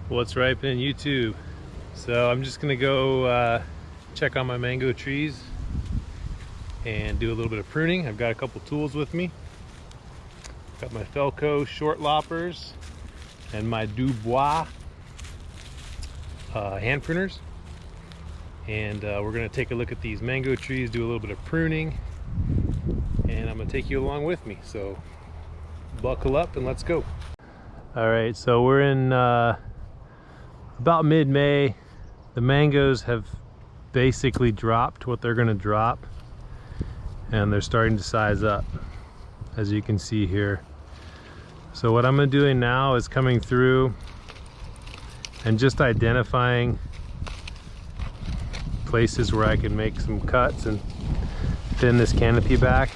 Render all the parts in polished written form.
What's ripening YouTube. So I'm just gonna go check on my mango trees and do a little bit of pruning. I've got a couple tools with me. Got my Felco short loppers and my Dubois hand pruners, and we're gonna take a look at these mango trees, do a little bit of pruning, and I'm gonna take you along with me. So buckle up and let's go. All right, so we're in about mid-May. The mangoes have basically dropped what they're going to drop, and they're starting to size up, as you can see here. So what I'm doing now is coming through and just identifying places where I can make some cuts and thin this canopy back.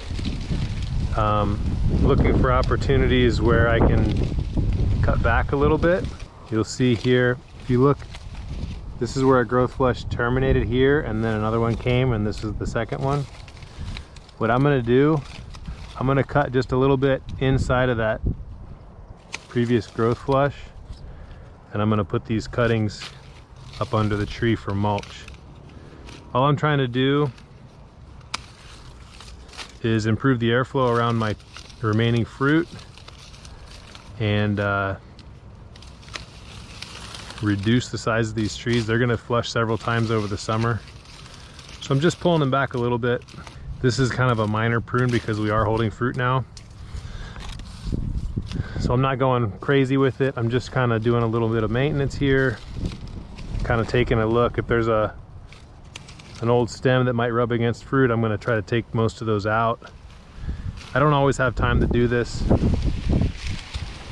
Looking for opportunities where I can cut back a little bit. You'll see here, if you look, this is where a growth flush terminated here, and then another one came, and this is the second one. What I'm gonna do, I'm gonna cut just a little bit inside of that previous growth flush, and I'm gonna put these cuttings up under the tree for mulch. All I'm trying to do is improve the airflow around my remaining fruit and reduce the size of these trees. They're gonna flush several times over the summer. So I'm just pulling them back a little bit. This is kind of a minor prune because we are holding fruit now. So I'm not going crazy with it. I'm just kind of doing a little bit of maintenance here. Kind of taking a look. If there's an old stem that might rub against fruit, I'm gonna try to take most of those out. I don't always have time to do this.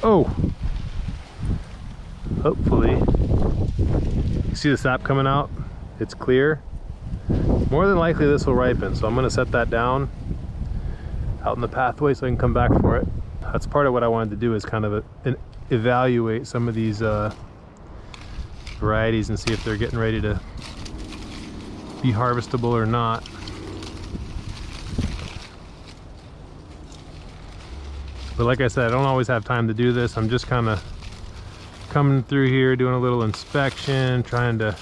Oh! Hopefully, you see the sap coming out? It's clear. More than likely this will ripen, so I'm gonna set that down out in the pathway so I can come back for it. That's part of what I wanted to do, is kind of evaluate some of these varieties and see if they're getting ready to be harvestable or not. But like I said, I don't always have time to do this. I'm just kind of coming through here, doing a little inspection, trying to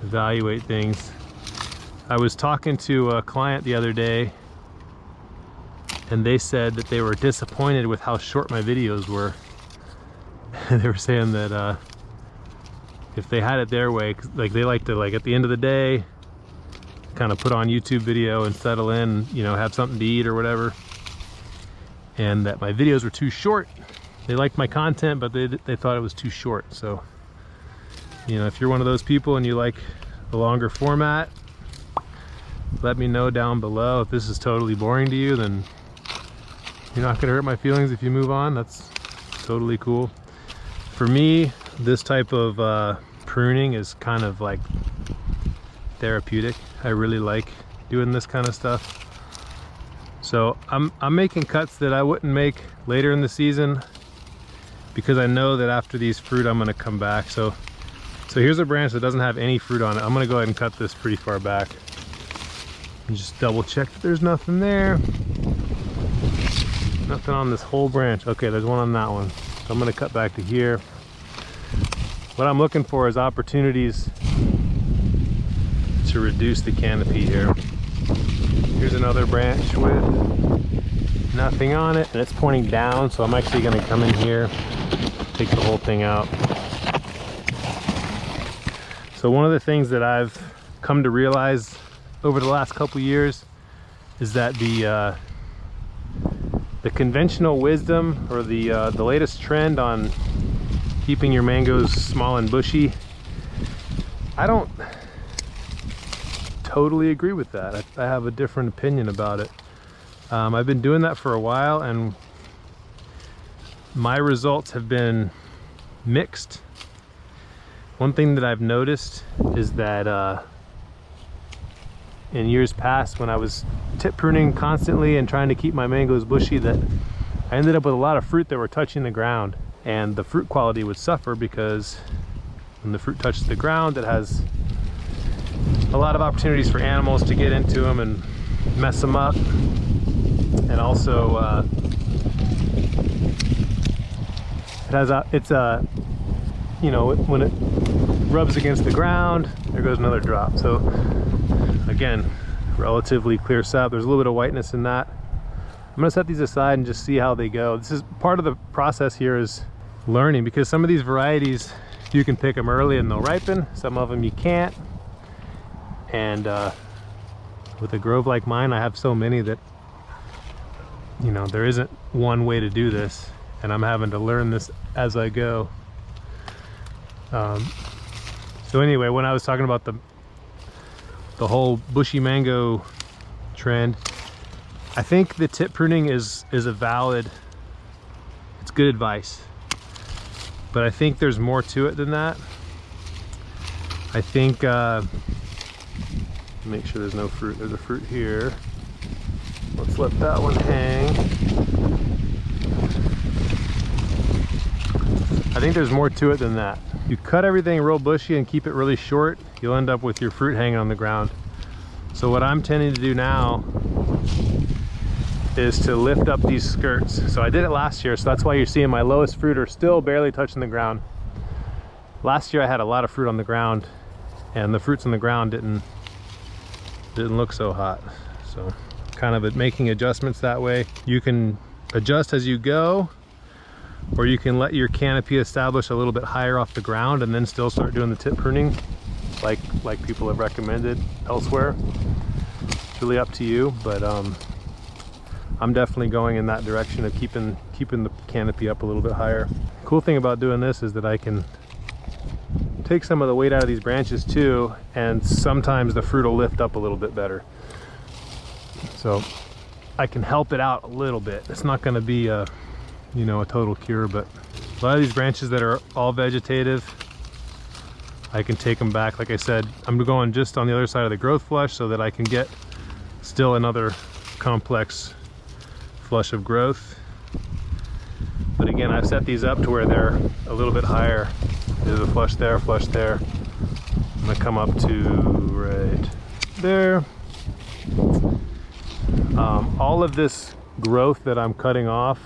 evaluate things. I was talking to a client the other day, and they said that they were disappointed with how short my videos were. They were saying that if they had it their way, like they like to, like at the end of the day, kind of put on YouTube video and settle in, you know, have something to eat or whatever, and that my videos were too short. They liked my content, but they thought it was too short. So, you know, if you're one of those people and you like a longer format, let me know down below. If this is totally boring to you, then you're not gonna hurt my feelings if you move on. That's totally cool. For me, this type of pruning is kind of like therapeutic. I really like doing this kind of stuff. So I'm making cuts that I wouldn't make later in the season, because I know that after these fruit I'm gonna come back. So here's a branch that doesn't have any fruit on it. I'm gonna go ahead and cut this pretty far back and just double check that there's nothing there. Nothing on this whole branch. Okay, there's one on that one. So I'm gonna cut back to here. What I'm looking for is opportunities to reduce the canopy here. Here's another branch with nothing on it, and it's pointing down, so I'm actually gonna come in here, take the whole thing out. So one of the things that I've come to realize over the last couple years is that the conventional wisdom, or the latest trend on keeping your mangoes small and bushy, I don't totally agree with that. I have a different opinion about it. I've been doing that for a while, and my results have been mixed. One thing that I've noticed is that in years past, when I was tip pruning constantly and trying to keep my mangoes bushy, that I ended up with a lot of fruit that were touching the ground, and the fruit quality would suffer because when the fruit touches the ground, it has a lot of opportunities for animals to get into them and mess them up. And also it's you know, when it rubs against the ground, there goes another drop. So again, relatively clear sap. There's a little bit of whiteness in that. I'm gonna set these aside and just see how they go. This is part of the process here, is learning, because some of these varieties you can pick them early and they'll ripen, some of them you can't. And with a grove like mine, I have so many that, you know, there isn't one way to do this, and I'm having to learn this as I go. So anyway, when I was talking about the whole bushy mango trend, I think the tip pruning is a valid, it's good advice, but I think there's more to it than that. I think make sure there's no fruit. There's a fruit here. Let's let that one hang. I think there's more to it than that. You cut everything real bushy and keep it really short, you'll end up with your fruit hanging on the ground. So what I'm tending to do now is to lift up these skirts. So I did it last year, so that's why you're seeing my lowest fruit are still barely touching the ground. Last year I had a lot of fruit on the ground, and the fruits on the ground didn't look so hot. So kind of making adjustments that way. You can adjust as you go, or you can let your canopy establish a little bit higher off the ground and then still start doing the tip pruning like people have recommended elsewhere. It's really up to you, but I'm definitely going in that direction of keeping the canopy up a little bit higher. Cool thing about doing this is that I can take some of the weight out of these branches too, and sometimes the fruit will lift up a little bit better. So I can help it out a little bit. It's not going to be a, you know, a total cure, but a lot of these branches that are all vegetative, I can take them back. Like I said, I'm going just on the other side of the growth flush so that I can get still another complex flush of growth. But again, I've set these up to where they're a little bit higher. There's a flush there, flush there. I'm gonna come up to right there. All of this growth that I'm cutting off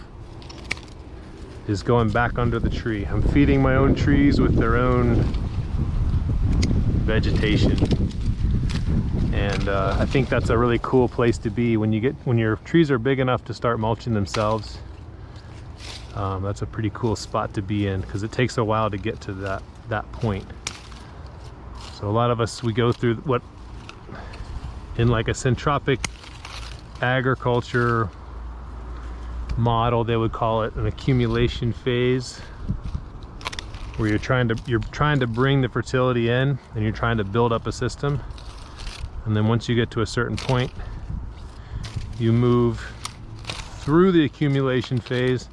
is going back under the tree. I'm feeding my own trees with their own vegetation, and I think that's a really cool place to be when your trees are big enough to start mulching themselves. That's a pretty cool spot to be in, because it takes a while to get to that point. So a lot of us, we go through what in like a syntropic agriculture model, they would call it an accumulation phase, where you're trying to bring the fertility in and you're trying to build up a system. And then once you get to a certain point, you move through the accumulation phase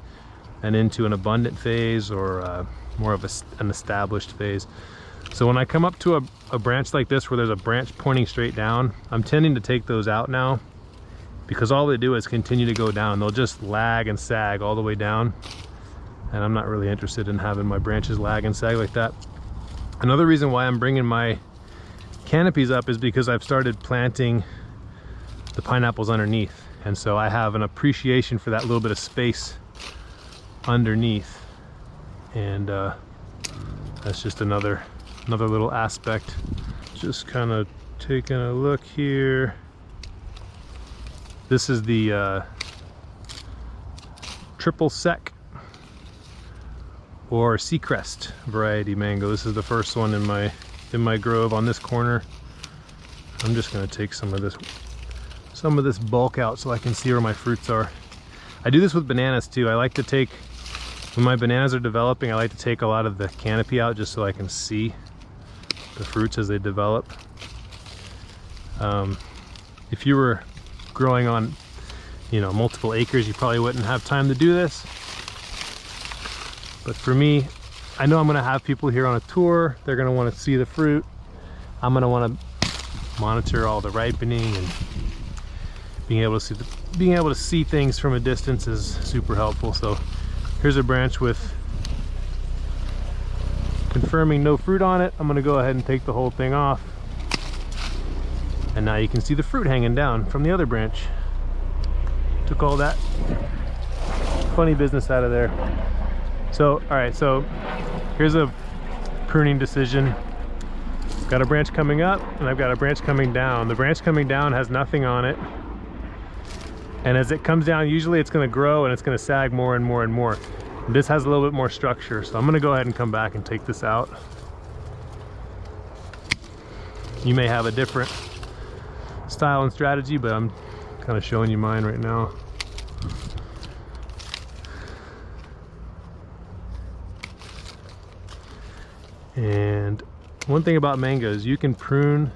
and into an abundant phase, or more of an established phase. So when I come up to a branch like this where there's a branch pointing straight down, I'm tending to take those out now, because all they do is continue to go down. They'll just lag and sag all the way down, and I'm not really interested in having my branches lag and sag like that. Another reason why I'm bringing my canopies up is because I've started planting the pineapples underneath, and so I have an appreciation for that little bit of space underneath, and that's just another little aspect. Just kind of taking a look here. This is the triple sec or Seacrest variety mango. This is the first one in my grove on this corner. I'm just going to take some of this bulk out so I can see where my fruits are. I do this with bananas too. I like to take, when my bananas are developing, I like to take a lot of the canopy out just so I can see the fruits as they develop. If you were growing on, you know, multiple acres, you probably wouldn't have time to do this. But for me, I know I'm going to have people here on a tour. They're going to want to see the fruit. I'm going to want to monitor all the ripening, and being able to see things from a distance is super helpful. So here's a branch with confirming no fruit on it. I'm going to go ahead and take the whole thing off. And now you can see the fruit hanging down from the other branch. Took all that funny business out of there. So, all right, so here's a pruning decision. Got a branch coming up and I've got a branch coming down. The branch coming down has nothing on it. And as it comes down, usually it's gonna grow and it's gonna sag more and more and more. This has a little bit more structure, so I'm gonna go ahead and come back and take this out. You may have a different style and strategy, but I'm kind of showing you mine right now. And one thing about mangoes, you can prune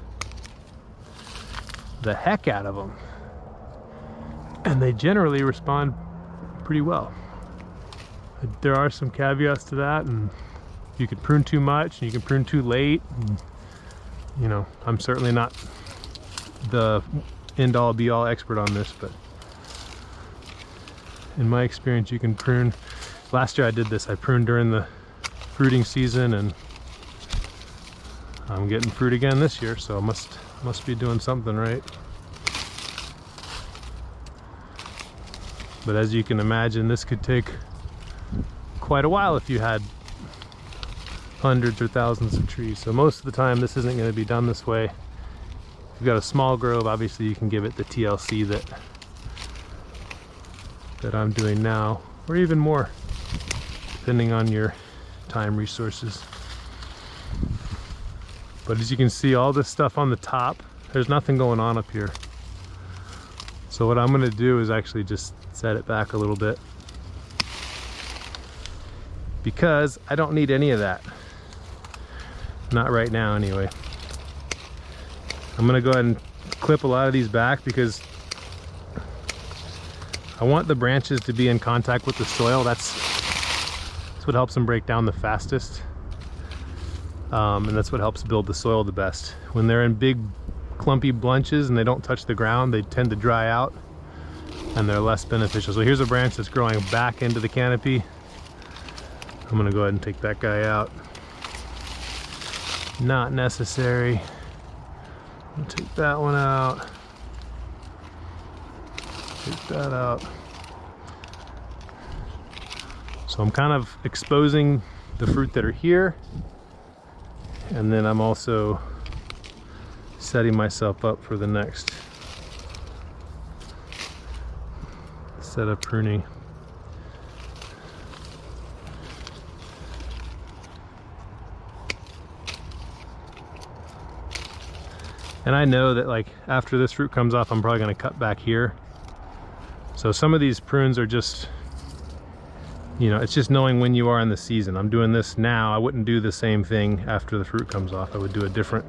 the heck out of them, and they generally respond pretty well. There are some caveats to that, and you can prune too much and you can prune too late. And, you know, I'm certainly not the end-all be-all expert on this, but in my experience you can prune. Last year I did this. I pruned during the fruiting season, and I'm getting fruit again this year, so I must be doing something right. But as you can imagine, this could take quite a while if you had hundreds or thousands of trees. So most of the time this isn't going to be done this way. If you've got a small grove, obviously you can give it the TLC that I'm doing now, or even more, depending on your time resources. But as you can see, all this stuff on the top, there's nothing going on up here. So what I'm going to do is actually just set it back a little bit, because I don't need any of that. Not right now anyway. I'm going to go ahead and clip a lot of these back because I want the branches to be in contact with the soil. That's what helps them break down the fastest. And that's what helps build the soil the best. When they're in big clumpy bunches and they don't touch the ground, they tend to dry out and they're less beneficial. So here's a branch that's growing back into the canopy. I'm gonna go ahead and take that guy out. Not necessary. I'll take that one out. Take that out. So I'm kind of exposing the fruit that are here, and then I'm also setting myself up for the next set of pruning. And I know that, like, after this fruit comes off, I'm probably going to cut back here. So some of these prunes are just, you know, it's just knowing when you are in the season. I'm doing this now. I wouldn't do the same thing after the fruit comes off. I would do a different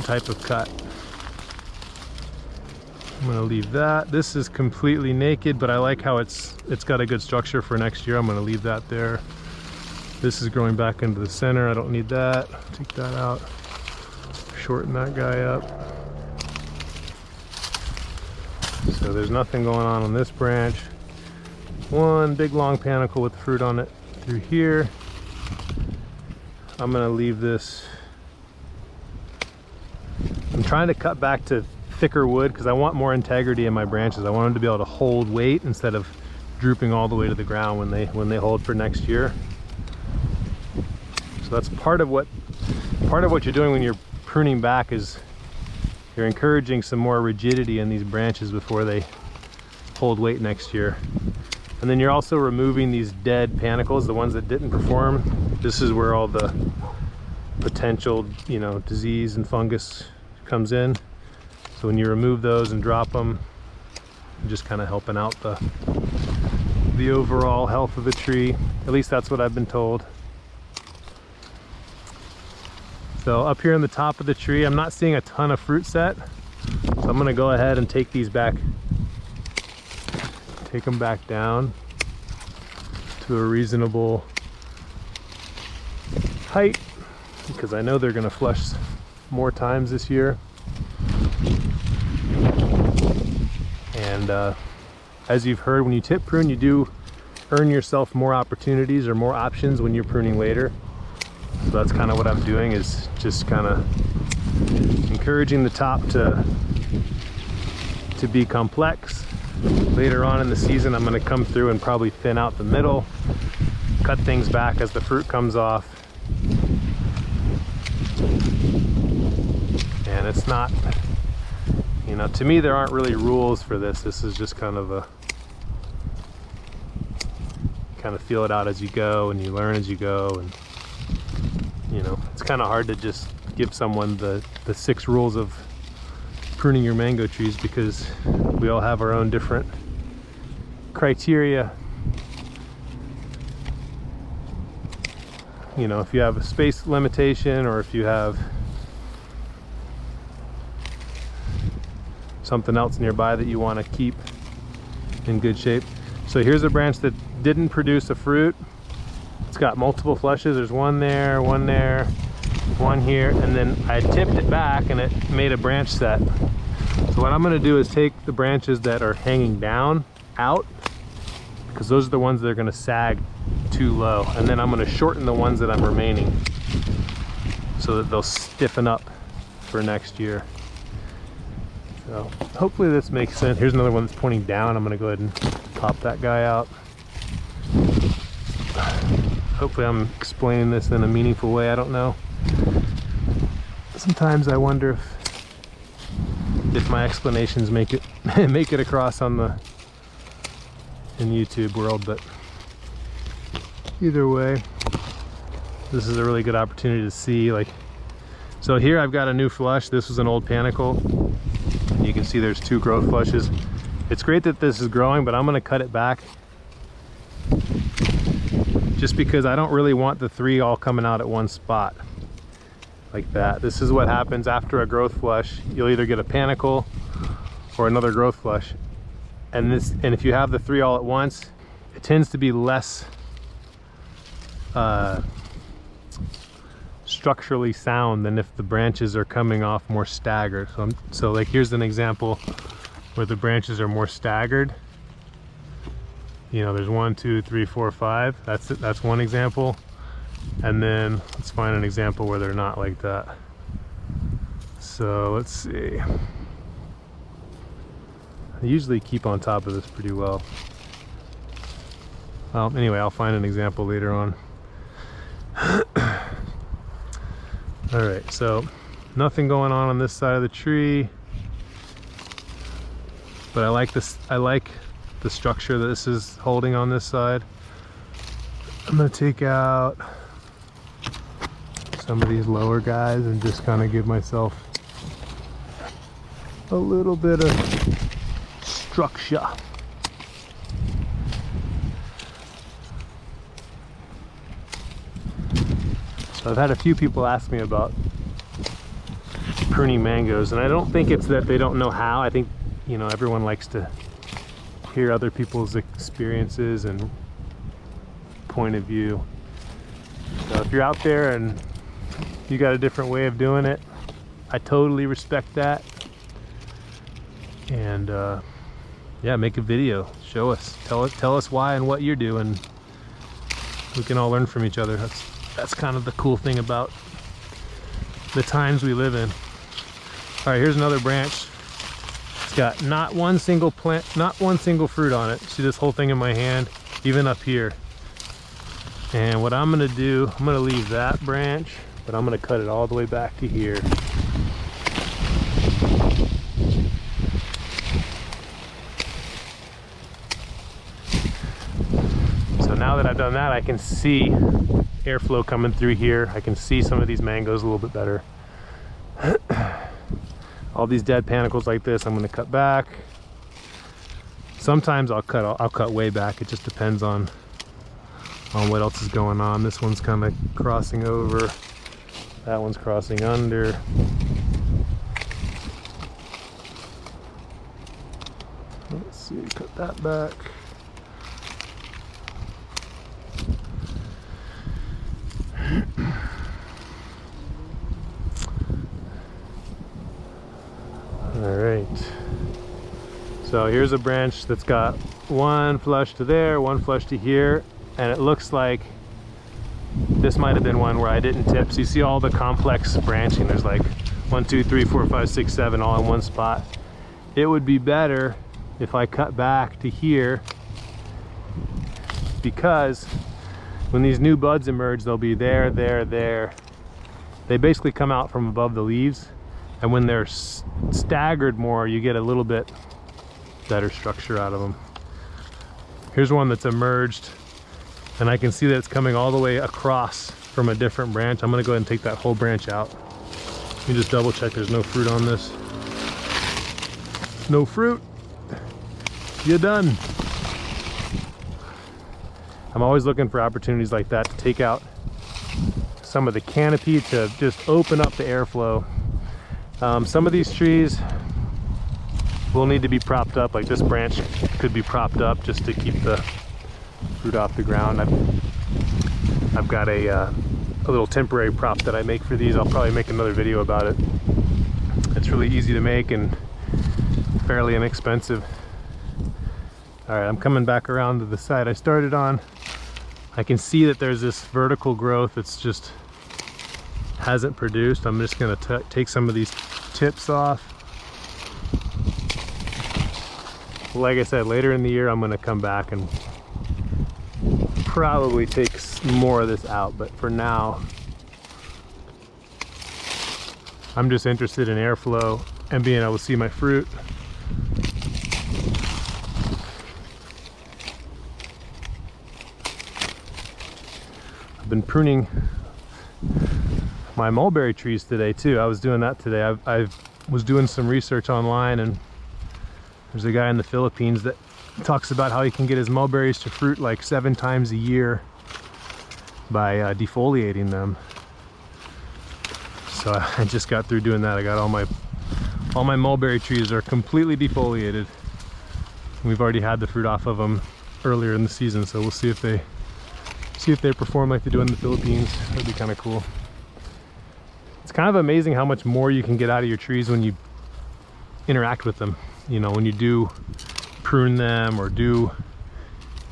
type of cut. I'm gonna leave that. This is completely naked, but I like how it's got a good structure for next year. I'm gonna leave that there. This is growing back into the center. I don't need that. Take that out. Shorten that guy up. So there's nothing going on this branch. One big long panicle with fruit on it through here. I'm gonna leave this. I'm trying to cut back to thicker wood because I want more integrity in my branches. I want them to be able to hold weight instead of drooping all the way to the ground when they hold for next year. So that's part of what you're doing when you're pruning back, is you're encouraging some more rigidity in these branches before they hold weight next year. And then you're also removing these dead panicles, the ones that didn't perform. This is where all the potential, you know, disease and fungus comes in. So when you remove those and drop them, you're just kind of helping out the overall health of the tree. At least that's what I've been told. So up here on the top of the tree, I'm not seeing a ton of fruit set. So I'm gonna go ahead and take these back, take them back down to a reasonable height, because I know they're gonna flush more times this year. And as you've heard, when you tip prune, you do earn yourself more opportunities or more options when you're pruning later. So that's kind of what I'm doing, is just kind of encouraging the top to be complex. Later on in the season, I'm going to come through and probably thin out the middle, cut things back as the fruit comes off, And it's not, you know, to me there aren't really rules for this. This is just kind of feel it out as you go, and you learn as you go. And you know, it's kind of hard to just give someone the 6 rules of pruning your mango trees, because we all have our own different criteria. You know, if you have a space limitation, or if you have something else nearby that you want to keep in good shape. So here's a branch that didn't produce a fruit. It's got multiple flushes. There's one there, one there, one here, and then I tipped it back and it made a branch set. So what I'm going to do is take the branches that are hanging down out, because those are the ones that are going to sag too low, and then I'm going to shorten the ones that I'm remaining so that they'll stiffen up for next year. So hopefully this makes sense. Here's another one that's pointing down. I'm going to go ahead and pop that guy out. Hopefully I'm explaining this in a meaningful way. I don't know. Sometimes I wonder if my explanations make it make it across on the in YouTube world, but either way, this is a really good opportunity to see. Like, so here I've got a new flush. This was an old panicle. You can see there's 2 growth flushes. It's great that this is growing, but I'm going to cut it back just because I don't really want the 3 all coming out at one spot like that. This is what happens after a growth flush. You'll either get a panicle or another growth flush, and if you have the 3 all at once, it tends to be less structurally sound than if the branches are coming off more staggered. So like here's an example where the branches are more staggered. You know, there's 1, 2, 3, 4, 5. That's one example. And then let's find an example where they're not like that. So let's see. I usually keep on top of this pretty well. Well, anyway, I'll find an example later on. All right, so nothing going on this side of the tree, but I like this. I like the structure that this is holding on this side. I'm gonna take out some of these lower guys and just kind of give myself a little bit of structure. So I've had a few people ask me about pruning mangoes, and I don't think it's that they don't know how. I think, you know, everyone likes to hear other people's experiences and point of view. So if you're out there and you got a different way of doing it, I totally respect that. And yeah, make a video, show us, tell us why and what you're doing. We can all learn from each other. That's kind of the cool thing about the times we live in. All right, here's another branch. It's got not one single plant, not one single fruit on it. See this whole thing in my hand, even up here. And what I'm gonna do, I'm gonna leave that branch, but I'm gonna cut it all the way back to here. So now that I've done that, I can see airflow coming through here. I can see some of these mangoes a little bit better. All these dead panicles like this, I'm going to cut back. Sometimes I'll cut way back. It just depends on what else is going on. This one's kind of crossing over. That one's crossing under. Let's see, cut that back. All right, so here's a branch that's got one flush to there, one flush to here, and it looks like this might have been one where I didn't tip. So you see all the complex branching. There's like 1, 2, 3, 4, 5, 6, 7 all in one spot. It would be better if I cut back to here, because when these new buds emerge, they'll be there, there, there. They basically come out from above the leaves, and when they're staggered more, you get a little bit better structure out of them. Here's one that's emerged, and I can see that it's coming all the way across from a different branch. I'm gonna go ahead and take that whole branch out. Let me just double check there's no fruit on this. No fruit. You're done. I'm always looking for opportunities like that to take out some of the canopy to just open up the airflow. Some of these trees will need to be propped up, like this branch could be propped up just to keep the fruit off the ground. I've got a little temporary prop that I make for these. I'll probably make another video about it. It's really easy to make and fairly inexpensive. All right, I'm coming back around to the side I started on. I can see that there's this vertical growth that's just hasn't produced. I'm just gonna take some of these tips off. Like I said, later in the year, I'm gonna come back and probably take more of this out, but for now, I'm just interested in airflow and being able to see my fruit. I've been pruning my mulberry trees today too. I was doing that today. I was doing some research online, and there's a guy in the Philippines that talks about how he can get his mulberries to fruit like 7 times a year by defoliating them. So I just got through doing that. I got all my mulberry trees are completely defoliated. We've already had the fruit off of them earlier in the season, so we'll see if they perform like they do in the Philippines. That'd be kind of cool. It's kind of amazing how much more you can get out of your trees when you interact with them. You know, when you do prune them or do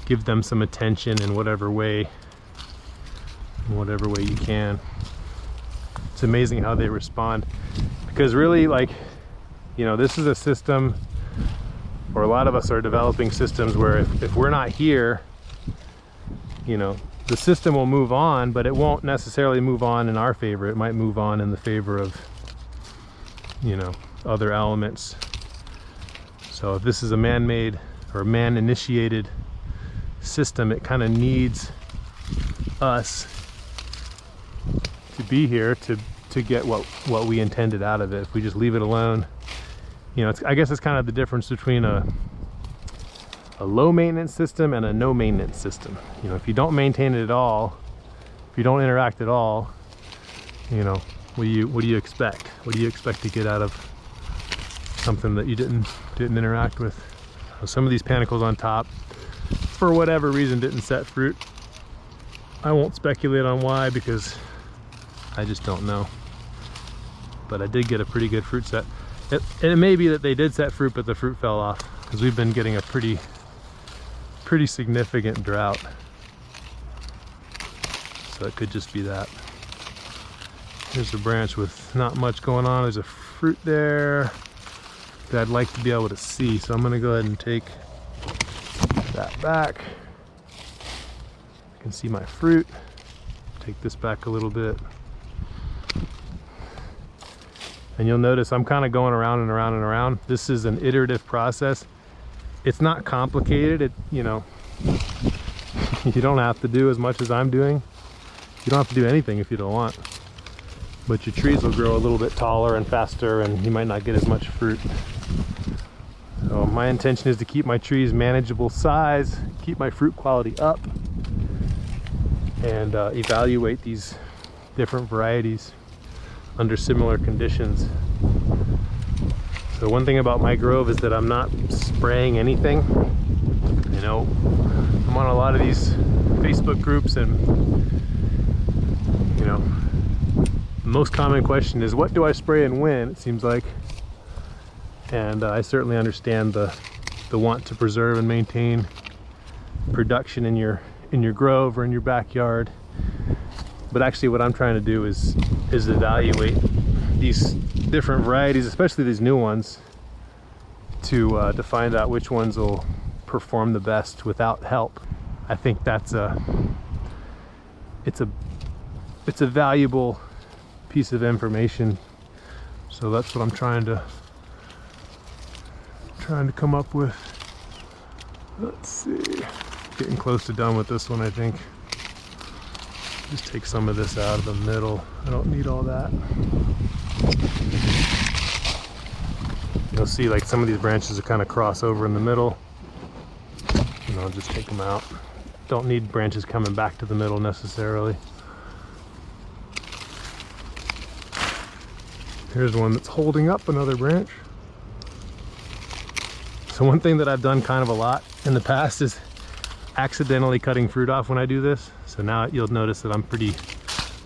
give them some attention in whatever way you can. It's amazing how they respond, because really, like, you know, this is a system, or a lot of us are developing systems where if we're not here, you know, the system will move on, but it won't necessarily move on in our favor. It might move on in the favor of, you know, other elements. So if this is a man-made or man-initiated system, it kind of needs us to be here to get what we intended out of it. If we just leave it alone, you know, I guess it's kind of the difference between a low maintenance system and a no maintenance system. You know, if you don't maintain it at all, if you don't interact at all, you know, what do you expect? What do you expect to get out of something that you didn't interact with? Some of these panicles on top, for whatever reason, didn't set fruit. I won't speculate on why, because I just don't know. But I did get a pretty good fruit set. And it may be that they did set fruit, but the fruit fell off, because we've been getting a pretty significant drought. So it could just be that. Here's a branch with not much going on. There's a fruit there that I'd like to be able to see. So I'm gonna go ahead and take that back. I can see my fruit. Take this back a little bit. And you'll notice I'm kind of going around and around and around. This is an iterative process. It's not complicated. You know, you don't have to do as much as I'm doing. You don't have to do anything if you don't want. But your trees will grow a little bit taller and faster, and you might not get as much fruit. So my intention is to keep my trees manageable size, keep my fruit quality up, and evaluate these different varieties under similar conditions. So one thing about my grove is that I'm not spraying anything. You know, I'm on a lot of these Facebook groups, and you know, the most common question is, what do I spray and when? It seems like. And I certainly understand the want to preserve and maintain production in your grove or in your backyard. But actually what I'm trying to do is evaluate these different varieties, especially these new ones, to find out which ones will perform the best without help. I think that's it's a valuable piece of information. So that's what I'm trying to come up with. Let's see, getting close to done with this one, I think. Just take some of this out of the middle. I don't need all that. You'll see like some of these branches are kind of cross over in the middle, and I'll just take them out. Don't need branches coming back to the middle necessarily. Here's one that's holding up another branch. So one thing that I've done kind of a lot in the past is accidentally cutting fruit off when I do this. So now you'll notice that I'm pretty,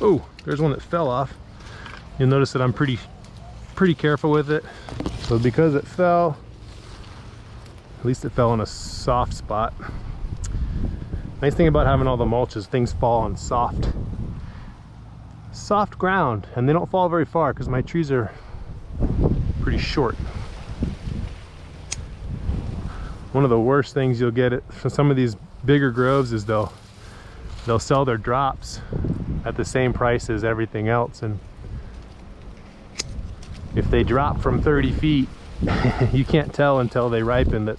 oh, there's one that fell off. You'll notice that I'm pretty careful with it. So because it fell, at least it fell in a soft spot. Nice thing about having all the mulch is things fall on soft ground, and they don't fall very far because my trees are pretty short. One of the worst things you'll get from some of these bigger groves is they'll sell their drops at the same price as everything else, and if they drop from 30 feet you can't tell until they ripen that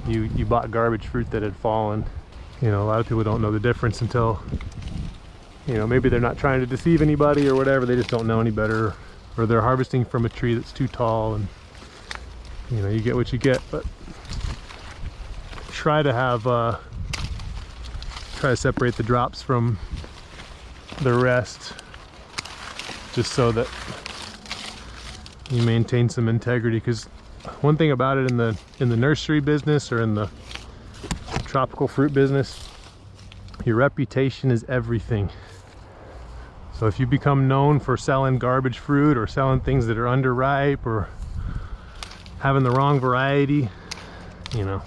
you bought garbage fruit that had fallen. You know, a lot of people don't know the difference until, you know, maybe they're not trying to deceive anybody or whatever, they just don't know any better, or they're harvesting from a tree that's too tall, and you know, you get what you get. But try to separate the drops from the rest, just so that you maintain some integrity. Because one thing about it in the nursery business or in the tropical fruit business, your reputation is everything. So if you become known for selling garbage fruit or selling things that are underripe or having the wrong variety, you know,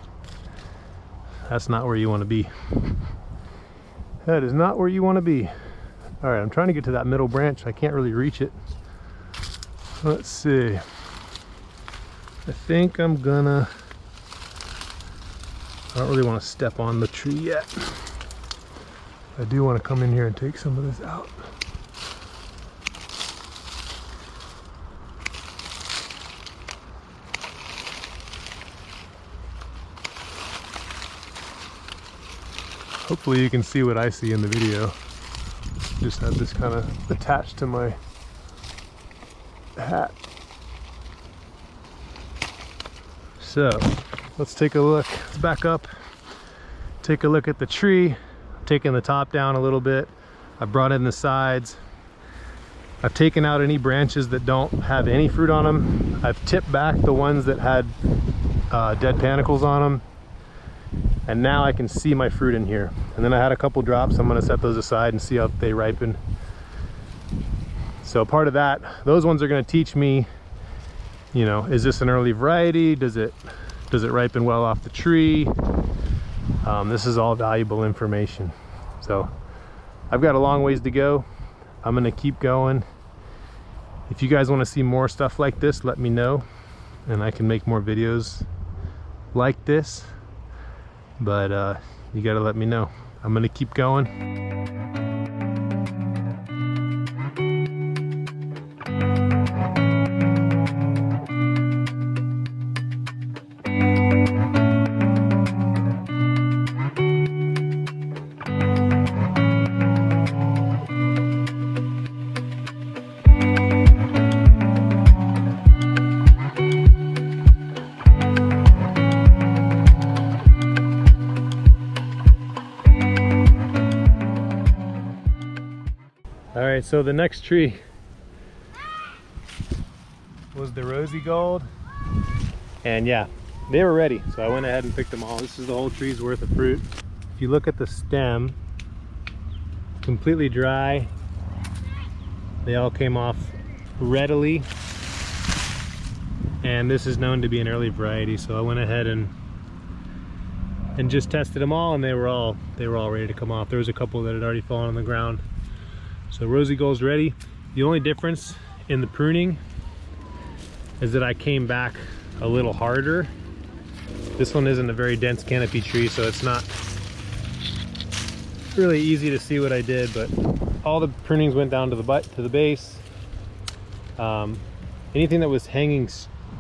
that's not where you want to be. That is not where you want to be. All right, I'm trying to get to that middle branch. I can't really reach it. Let's see. I think I'm gonna, I don't really want to step on the tree yet. I do want to come in here and take some of this out. Hopefully you can see what I see in the video. Just have this kind of attached to my hat. So let's take a look. Let's back up, take a look at the tree. I'm taking the top down a little bit. I've brought in the sides. I've taken out any branches that don't have any fruit on them. I've tipped back the ones that had dead panicles on them. And now I can see my fruit in here. And then I had a couple drops. I'm gonna set those aside and see how they ripen. So part of that, those ones are gonna teach me, you know, is this an early variety? Does it ripen well off the tree? This is all valuable information. So I've got a long ways to go. I'm gonna keep going. If you guys wanna see more stuff like this, let me know, and I can make more videos like this. But you gotta let me know. I'm gonna keep going. All right, so the next tree was the rosy gold, and yeah, they were ready, so I went ahead and picked them all. This is the whole tree's worth of fruit. If you look at the stem, completely dry. They all came off readily, and this is known to be an early variety, so I went ahead and just tested them all, and they were all ready to come off. There was a couple that had already fallen on the ground. So rosy gold's ready. The only difference in the pruning is that I came back a little harder. This one isn't a very dense canopy tree, so it's not really easy to see what I did, but all the prunings went down to the base. Anything that was hanging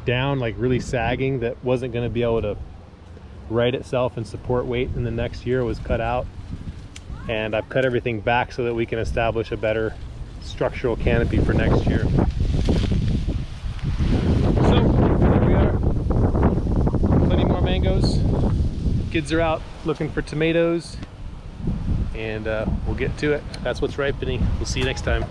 down, like really sagging, that wasn't going to be able to right itself and support weight in the next year, was cut out. And I've cut everything back so that we can establish a better structural canopy for next year. So there we are, plenty more mangoes. Kids are out looking for tomatoes, and we'll get to it. That's what's ripening. We'll see you next time.